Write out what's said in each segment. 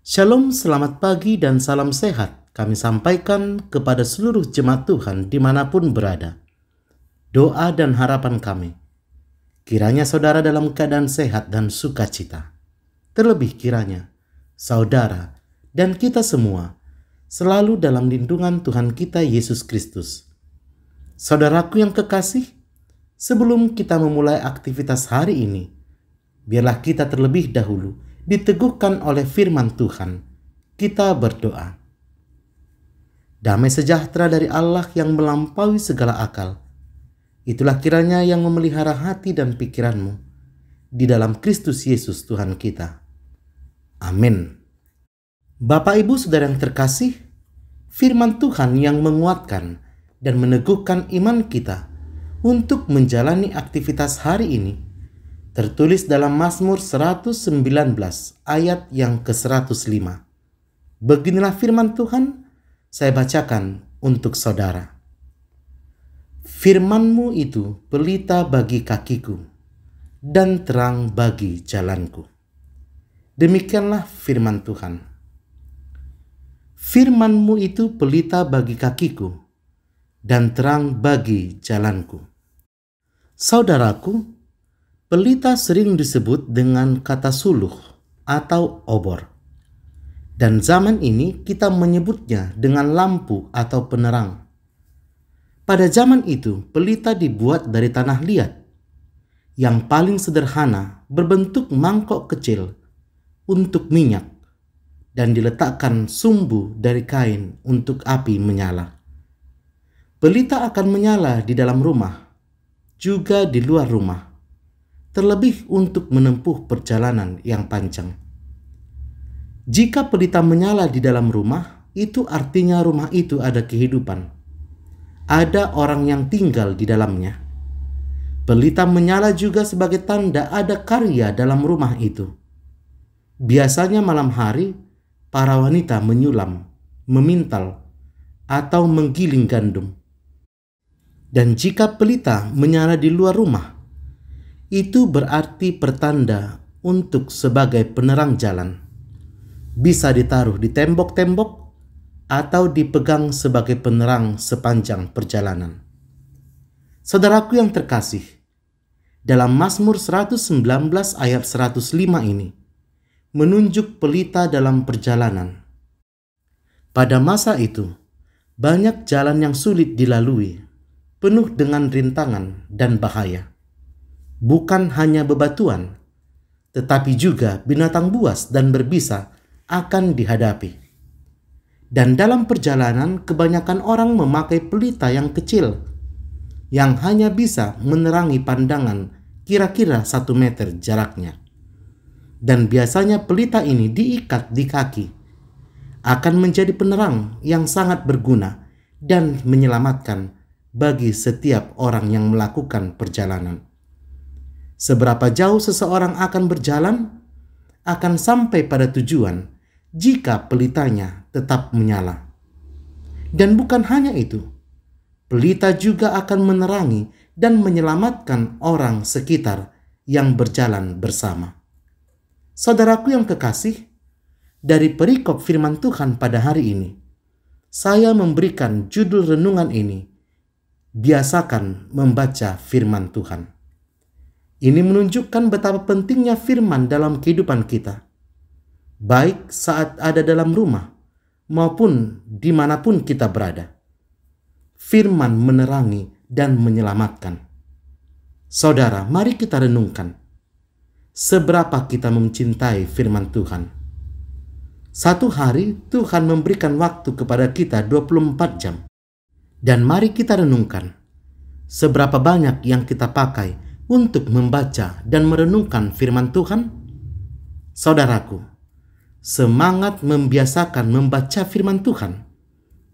Shalom, selamat pagi dan salam sehat kami sampaikan kepada seluruh jemaat Tuhan dimanapun berada. Doa dan harapan kami, kiranya saudara dalam keadaan sehat dan sukacita. Terlebih kiranya saudara dan kita semua selalu dalam lindungan Tuhan kita Yesus Kristus. Saudaraku yang kekasih, sebelum kita memulai aktivitas hari ini, biarlah kita terlebih dahulu diteguhkan oleh firman Tuhan. Kita berdoa. Damai sejahtera dari Allah yang melampaui segala akal, itulah kiranya yang memelihara hati dan pikiranmu di dalam Kristus Yesus Tuhan kita. Amin. Bapak Ibu Saudara yang terkasih, firman Tuhan yang menguatkan dan meneguhkan iman kita untuk menjalani aktivitas hari ini tertulis dalam Mazmur 119 ayat yang ke-105. Beginilah firman Tuhan, saya bacakan untuk saudara. Firman-Mu itu pelita bagi kakiku dan terang bagi jalanku. Demikianlah firman Tuhan. Firman-Mu itu pelita bagi kakiku dan terang bagi jalanku. Saudaraku, pelita sering disebut dengan kata suluh atau obor. Dan zaman ini kita menyebutnya dengan lampu atau penerang. Pada zaman itu, pelita dibuat dari tanah liat. Yang paling sederhana berbentuk mangkok kecil untuk minyak dan diletakkan sumbu dari kain untuk api menyala. Pelita akan menyala di dalam rumah, juga di luar rumah, terlebih untuk menempuh perjalanan yang panjang. Jika pelita menyala di dalam rumah, itu artinya rumah itu ada kehidupan. Ada orang yang tinggal di dalamnya. Pelita menyala juga sebagai tanda ada karya dalam rumah itu. Biasanya malam hari, para wanita menyulam, memintal, atau menggiling gandum. Dan jika pelita menyala di luar rumah, itu berarti pertanda untuk sebagai penerang jalan. Bisa ditaruh di tembok-tembok atau dipegang sebagai penerang sepanjang perjalanan. Saudaraku yang terkasih, dalam Mazmur 119 ayat 105 ini menunjuk pelita dalam perjalanan. Pada masa itu, banyak jalan yang sulit dilalui, penuh dengan rintangan dan bahaya. Bukan hanya bebatuan, tetapi juga binatang buas dan berbisa akan dihadapi. Dan dalam perjalanan, kebanyakan orang memakai pelita yang kecil, yang hanya bisa menerangi pandangan kira-kira 1 meter jaraknya. Dan biasanya pelita ini diikat di kaki, akan menjadi penerang yang sangat berguna dan menyelamatkan bagi setiap orang yang melakukan perjalanan. Seberapa jauh seseorang akan berjalan, akan sampai pada tujuan jika pelitanya tetap menyala. Dan bukan hanya itu, pelita juga akan menerangi dan menyelamatkan orang sekitar yang berjalan bersama. Saudaraku yang kekasih, dari perikop firman Tuhan pada hari ini, saya memberikan judul renungan ini, biasakan membaca firman Tuhan. Ini menunjukkan betapa pentingnya firman dalam kehidupan kita, baik saat ada dalam rumah maupun dimanapun kita berada. Firman menerangi dan menyelamatkan. Saudara, mari kita renungkan, seberapa kita mencintai firman Tuhan. Satu hari Tuhan memberikan waktu kepada kita 24 jam. Dan mari kita renungkan, seberapa banyak yang kita pakai untuk membaca dan merenungkan firman Tuhan. Saudaraku, semangat membiasakan membaca firman Tuhan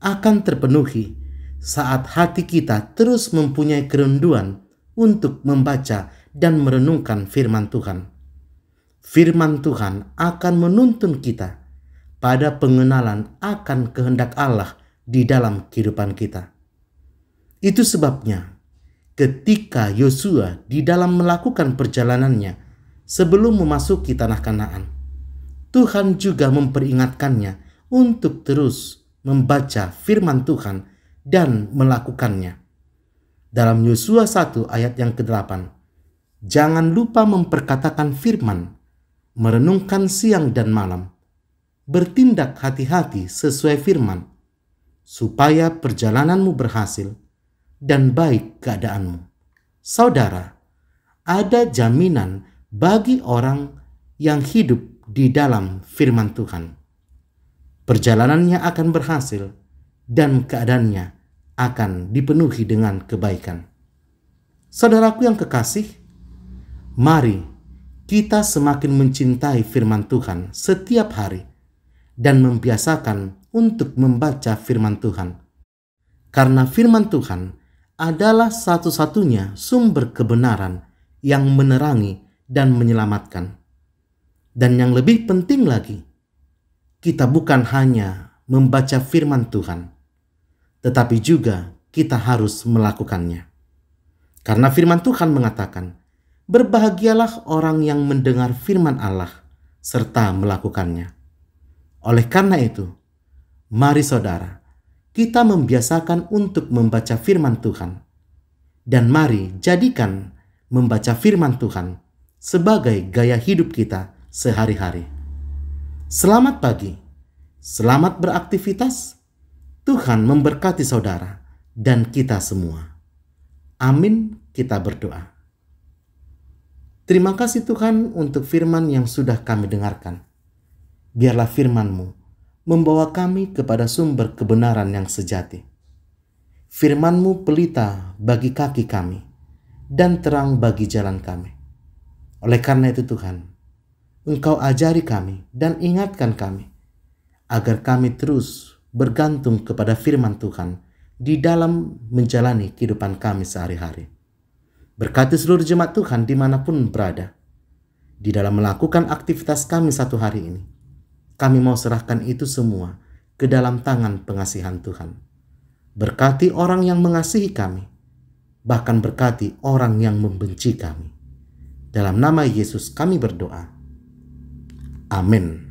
akan terpenuhi saat hati kita terus mempunyai kerinduan untuk membaca dan merenungkan firman Tuhan. Firman Tuhan akan menuntun kita pada pengenalan akan kehendak Allah di dalam kehidupan kita. Itu sebabnya ketika Yosua di dalam melakukan perjalanannya sebelum memasuki tanah Kanaan, Tuhan juga memperingatkannya untuk terus membaca firman Tuhan dan melakukannya. Dalam Yosua 1 ayat yang ke-8, jangan lupa memperkatakan firman, merenungkan siang dan malam, bertindak hati-hati sesuai firman, supaya perjalananmu berhasil dan baik keadaanmu. Saudara, ada jaminan bagi orang yang hidup di dalam firman Tuhan. Perjalanannya akan berhasil dan keadaannya akan dipenuhi dengan kebaikan. Saudaraku yang kekasih, mari kita semakin mencintai firman Tuhan setiap hari dan membiasakan untuk membaca firman Tuhan. Karena firman Tuhan adalah satu-satunya sumber kebenaran yang menerangi dan menyelamatkan. Dan yang lebih penting lagi, kita bukan hanya membaca firman Tuhan, tetapi juga kita harus melakukannya. Karena firman Tuhan mengatakan, berbahagialah orang yang mendengar firman Allah serta melakukannya. Oleh karena itu, mari saudara, kita membiasakan untuk membaca firman Tuhan. Dan mari jadikan membaca firman Tuhan sebagai gaya hidup kita sehari-hari. Selamat pagi, selamat beraktivitas. Tuhan memberkati saudara dan kita semua. Amin, kita berdoa. Terima kasih Tuhan untuk firman yang sudah kami dengarkan. Biarlah firman-Mu membawa kami kepada sumber kebenaran yang sejati. Firman-Mu pelita bagi kaki kami dan terang bagi jalan kami. Oleh karena itu Tuhan, Engkau ajari kami dan ingatkan kami agar kami terus bergantung kepada firman Tuhan di dalam menjalani kehidupan kami sehari-hari. Berkati seluruh jemaat Tuhan dimanapun berada. Di dalam melakukan aktivitas kami satu hari ini, kami mau serahkan itu semua ke dalam tangan pengasihan Tuhan. Berkati orang yang mengasihi kami, bahkan berkati orang yang membenci kami. Dalam nama Yesus kami berdoa. Amin.